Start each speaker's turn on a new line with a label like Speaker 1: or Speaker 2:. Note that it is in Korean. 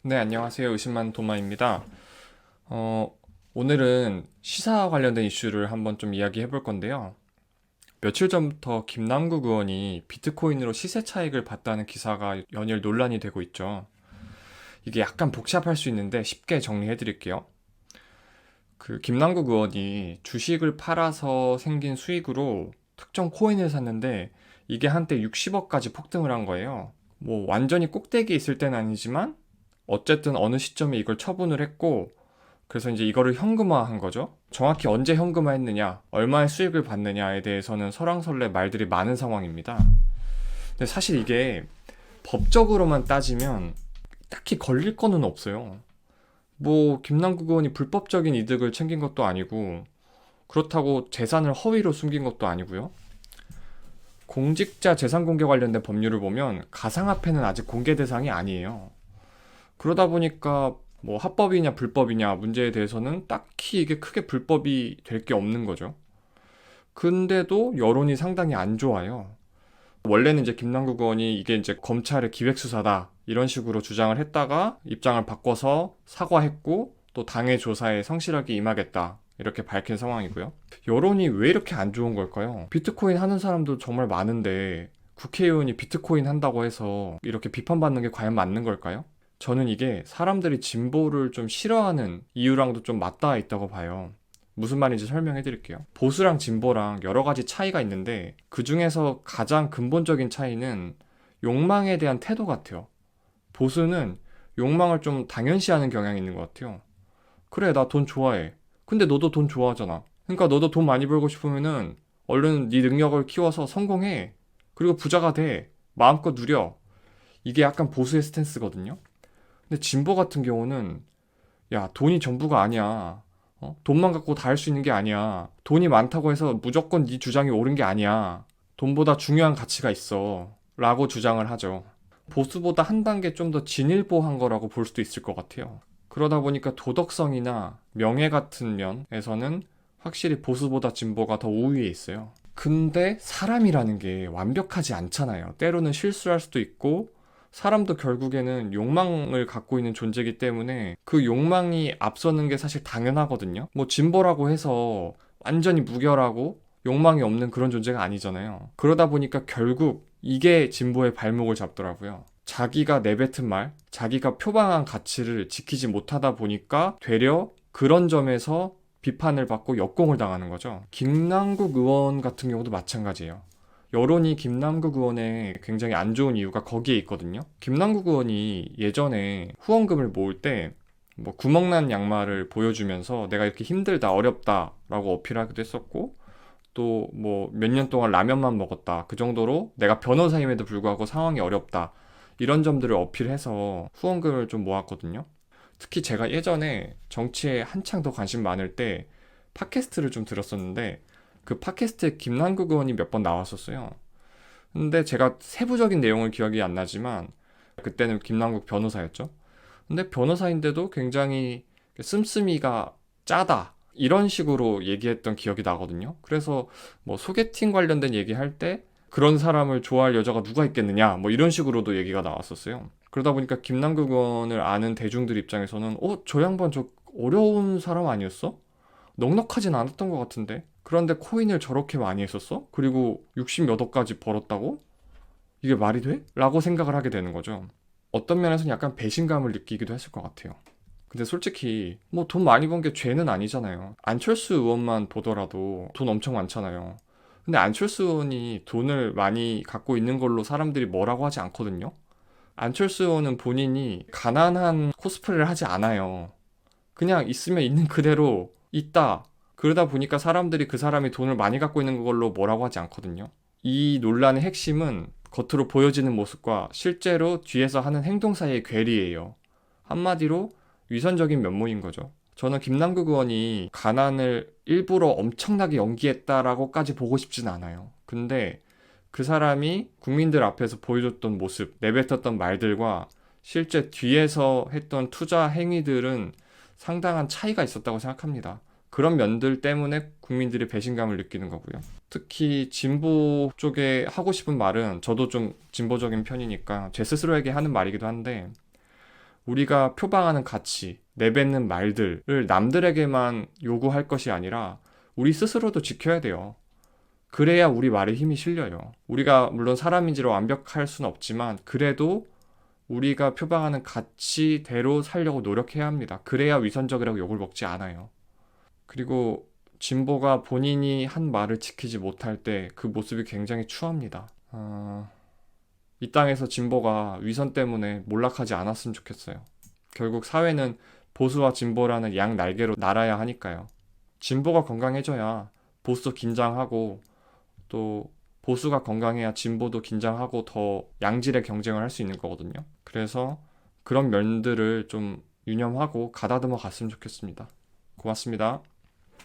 Speaker 1: 네, 안녕하세요. 의심만 도마입니다. 오늘은 시사 관련된 이슈를 한번 좀 이야기해 볼 건데요. 며칠 전부터 김남국 의원이 비트코인으로 시세 차익을 봤다는 기사가 연일 논란이 되고 있죠. 이게 약간 복잡할 수 있는데 쉽게 정리해 드릴게요. 그 김남국 의원이 주식을 팔아서 생긴 수익으로 특정 코인을 샀는데 이게 한때 60억까지 폭등을 한 거예요. 뭐 완전히 꼭대기에 있을 때는 아니지만 어쨌든 어느 시점에 이걸 처분을 했고 그래서 이제 이거를 현금화한 거죠. 정확히 언제 현금화했느냐, 얼마의 수익을 받느냐에 대해서는 설왕설래 말들이 많은 상황입니다. 근데 사실 이게 법적으로만 따지면 딱히 걸릴 거는 없어요. 뭐 김남국 의원이 불법적인 이득을 챙긴 것도 아니고 그렇다고 재산을 허위로 숨긴 것도 아니고요. 공직자 재산 공개 관련된 법률을 보면 가상화폐는 아직 공개 대상이 아니에요. 그러다 보니까 뭐 합법이냐 불법이냐 문제에 대해서는 딱히 이게 크게 불법이 될 게 없는 거죠. 근데도 여론이 상당히 안 좋아요. 원래는 이제 김남국 의원이 이게 이제 검찰의 기획수사다 이런 식으로 주장을 했다가 입장을 바꿔서 사과했고 또 당의 조사에 성실하게 임하겠다 이렇게 밝힌 상황이고요. 여론이 왜 이렇게 안 좋은 걸까요? 비트코인 하는 사람도 정말 많은데 국회의원이 비트코인 한다고 해서 이렇게 비판받는 게 과연 맞는 걸까요? 저는 이게 사람들이 진보를 좀 싫어하는 이유랑도 좀 맞닿아 있다고 봐요. 무슨 말인지 설명해 드릴게요. 보수랑 진보랑 여러 가지 차이가 있는데 그 중에서 가장 근본적인 차이는 욕망에 대한 태도 같아요. 보수는 욕망을 좀 당연시하는 경향이 있는 것 같아요. 그래, 나 돈 좋아해. 근데 너도 돈 좋아하잖아. 그러니까 너도 돈 많이 벌고 싶으면은 얼른 네 능력을 키워서 성공해. 그리고 부자가 돼. 마음껏 누려. 이게 약간 보수의 스탠스거든요. 근데 진보 같은 경우는 야, 돈이 전부가 아니야. 돈만 갖고 다 할 수 있는 게 아니야. 돈이 많다고 해서 무조건 네 주장이 옳은 게 아니야. 돈보다 중요한 가치가 있어. 라고 주장을 하죠. 보수보다 한 단계 좀 더 진일보한 거라고 볼 수도 있을 것 같아요. 그러다 보니까 도덕성이나 명예 같은 면에서는 확실히 보수보다 진보가 더 우위에 있어요. 근데 사람이라는 게 완벽하지 않잖아요. 때로는 실수할 수도 있고 사람도 결국에는 욕망을 갖고 있는 존재이기 때문에 그 욕망이 앞서는 게 사실 당연하거든요. 뭐 진보라고 해서 완전히 무결하고 욕망이 없는 그런 존재가 아니잖아요. 그러다 보니까 결국 이게 진보의 발목을 잡더라고요. 자기가 내뱉은 말, 자기가 표방한 가치를 지키지 못하다 보니까 되려 그런 점에서 비판을 받고 역공을 당하는 거죠. 김남국 의원 같은 경우도 마찬가지예요. 여론이 김남국 의원에 굉장히 안 좋은 이유가 거기에 있거든요. 김남국 의원이 예전에 후원금을 모을 때 뭐 구멍난 양말을 보여주면서 내가 이렇게 힘들다, 어렵다 라고 어필하기도 했었고 또 뭐 몇 년 동안 라면만 먹었다. 그 정도로 내가 변호사임에도 불구하고 상황이 어렵다. 이런 점들을 어필해서 후원금을 좀 모았거든요. 특히 제가 예전에 정치에 한창 더 관심 많을 때 팟캐스트를 좀 들었었는데 그 팟캐스트에 김남국 의원이 몇 번 나왔었어요. 근데 제가 세부적인 내용을 기억이 안 나지만 그때는 김남국 변호사였죠. 근데 변호사인데도 굉장히 씀씀이가 짜다. 이런 식으로 얘기했던 기억이 나거든요. 그래서 뭐 소개팅 관련된 얘기할 때 그런 사람을 좋아할 여자가 누가 있겠느냐. 뭐 이런 식으로도 얘기가 나왔었어요. 그러다 보니까 김남국 의원을 아는 대중들 입장에서는 저 양반 저 어려운 사람 아니었어? 넉넉하진 않았던 것 같은데. 그런데 코인을 저렇게 많이 했었어? 그리고 60몇 억까지 벌었다고? 이게 말이 돼? 라고 생각을 하게 되는 거죠. 어떤 면에서는 약간 배신감을 느끼기도 했을 것 같아요. 근데 솔직히 뭐 돈 많이 번 게 죄는 아니잖아요. 안철수 의원만 보더라도 돈 엄청 많잖아요. 근데 안철수 의원이 돈을 많이 갖고 있는 걸로 사람들이 뭐라고 하지 않거든요. 안철수 의원은 본인이 가난한 코스프레를 하지 않아요. 그냥 있으면 있는 그대로 있다. 그러다 보니까 사람들이 그 사람이 돈을 많이 갖고 있는 걸로 뭐라고 하지 않거든요. 이 논란의 핵심은 겉으로 보여지는 모습과 실제로 뒤에서 하는 행동 사이의 괴리예요. 한마디로 위선적인 면모인 거죠. 저는 김남국 의원이 가난을 일부러 엄청나게 연기했다라고까지 보고 싶진 않아요. 근데 그 사람이 국민들 앞에서 보여줬던 모습, 내뱉었던 말들과 실제 뒤에서 했던 투자 행위들은 상당한 차이가 있었다고 생각합니다. 그런 면들 때문에 국민들이 배신감을 느끼는 거고요. 특히 진보 쪽에 하고 싶은 말은 저도 좀 진보적인 편이니까 제 스스로에게 하는 말이기도 한데 우리가 표방하는 가치, 내뱉는 말들을 남들에게만 요구할 것이 아니라 우리 스스로도 지켜야 돼요. 그래야 우리 말에 힘이 실려요. 우리가 물론 사람인지라 완벽할 수는 없지만 그래도 우리가 표방하는 가치대로 살려고 노력해야 합니다. 그래야 위선적이라고 욕을 먹지 않아요. 그리고 진보가 본인이 한 말을 지키지 못할 때 그 모습이 굉장히 추합니다. 이 땅에서 진보가 위선 때문에 몰락하지 않았으면 좋겠어요. 결국 사회는 보수와 진보라는 양 날개로 날아야 하니까요. 진보가 건강해져야 보수도 긴장하고 또 보수가 건강해야 진보도 긴장하고 더 양질의 경쟁을 할 수 있는 거거든요. 그래서 그런 면들을 좀 유념하고 가다듬어 갔으면 좋겠습니다. 고맙습니다.